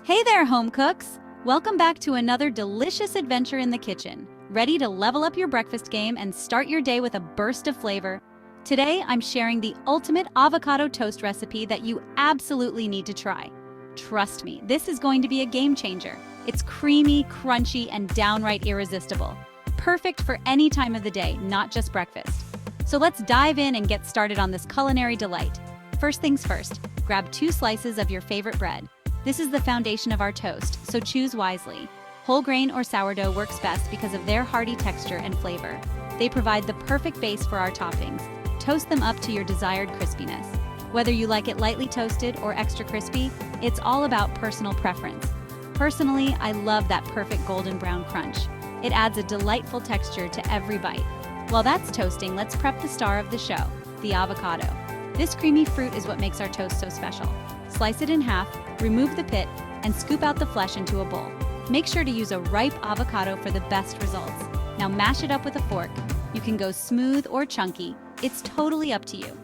Hey there, home cooks! Welcome back to another delicious adventure in the kitchen. Ready to level up your breakfast game and start your day with a burst of flavor? Today, I'm sharing the ultimate avocado toast recipe that you absolutely need to try. Trust me, this is going to be a game changer. It's creamy, crunchy, and downright irresistible. Perfect for any time of the day, not just breakfast. So let's dive in and get started on this culinary delight. First things first, grab 2 slices of your favorite bread. This is the foundation of our toast, so choose wisely. Whole grain or sourdough works best because of their hearty texture and flavor. They provide the perfect base for our toppings. Toast them up to your desired crispiness. Whether you like it lightly toasted or extra crispy, it's all about personal preference. Personally, I love that perfect golden brown crunch. It adds a delightful texture to every bite. While that's toasting, let's prep the star of the show, the avocado. This creamy fruit is what makes our toast so special. Slice it in half, remove the pit, and scoop out the flesh into a bowl. Make sure to use a ripe avocado for the best results. Now mash it up with a fork. You can go smooth or chunky. It's totally up to you.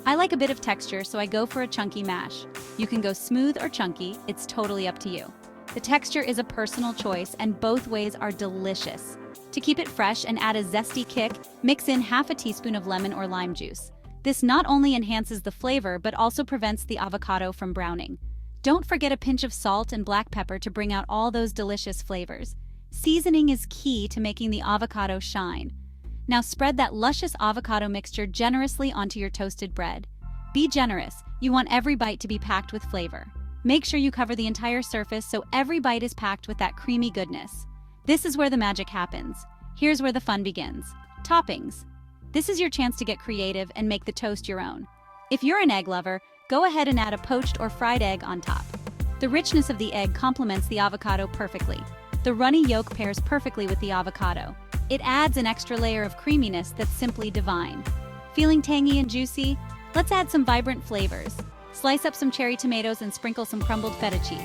I like a bit of texture, so I go for a chunky mash. You can go smooth or chunky. It's totally up to you. The texture is a personal choice, and both ways are delicious. To keep it fresh and add a zesty kick, mix in half a teaspoon of lemon or lime juice. This not only enhances the flavor, but also prevents the avocado from browning. Don't forget a pinch of salt and black pepper to bring out all those delicious flavors. Seasoning is key to making the avocado shine. Now spread that luscious avocado mixture generously onto your toasted bread. Be generous. You want every bite to be packed with flavor. Make sure you cover the entire surface so every bite is packed with that creamy goodness. This is where the magic happens. Here's where the fun begins. Toppings. This is your chance to get creative and make the toast your own. If you're an egg lover, go ahead and add a poached or fried egg on top. The richness of the egg complements the avocado perfectly. The runny yolk pairs perfectly with the avocado. It adds an extra layer of creaminess that's simply divine. Feeling tangy and juicy? Let's add some vibrant flavors. Slice up some cherry tomatoes and sprinkle some crumbled feta cheese.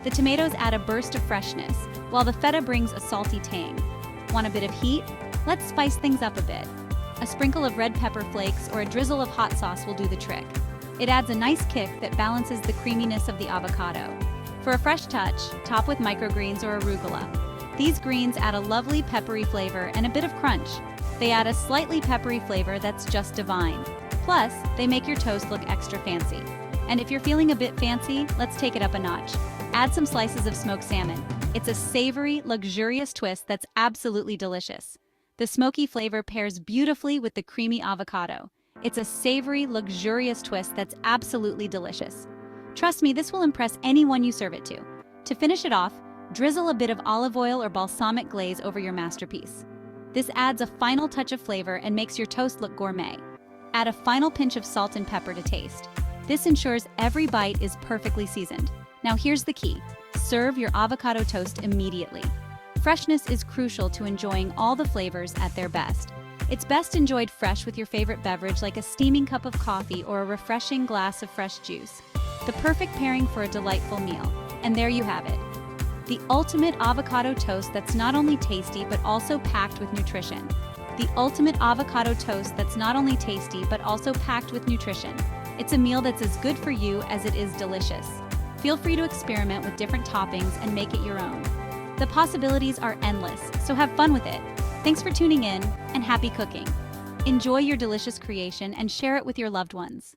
The tomatoes add a burst of freshness, while the feta brings a salty tang. Want a bit of heat? Let's spice things up a bit. A sprinkle of red pepper flakes or a drizzle of hot sauce will do the trick. It adds a nice kick that balances the creaminess of the avocado. For a fresh touch, top with microgreens or arugula. These greens add a lovely peppery flavor and a bit of crunch. They add a slightly peppery flavor that's just divine. Plus, they make your toast look extra fancy. And if you're feeling a bit fancy, let's take it up a notch. Add some slices of smoked salmon. It's a savory, luxurious twist that's absolutely delicious. The smoky flavor pairs beautifully with the creamy avocado. It's a savory, luxurious twist that's absolutely delicious. Trust me, this will impress anyone you serve it to. To finish it off, drizzle a bit of olive oil or balsamic glaze over your masterpiece. This adds a final touch of flavor and makes your toast look gourmet. Add a final pinch of salt and pepper to taste. This ensures every bite is perfectly seasoned. Now here's the key. Serve your avocado toast immediately. Freshness is crucial to enjoying all the flavors at their best. It's best enjoyed fresh with your favorite beverage like a steaming cup of coffee or a refreshing glass of fresh juice. The perfect pairing for a delightful meal. And there you have it. The ultimate avocado toast that's not only tasty but also packed with nutrition. The ultimate avocado toast that's not only tasty but also packed with nutrition. It's a meal that's as good for you as it is delicious. Feel free to experiment with different toppings and make it your own. The possibilities are endless, so have fun with it. Thanks for tuning in, and happy cooking. Enjoy your delicious creation and share it with your loved ones.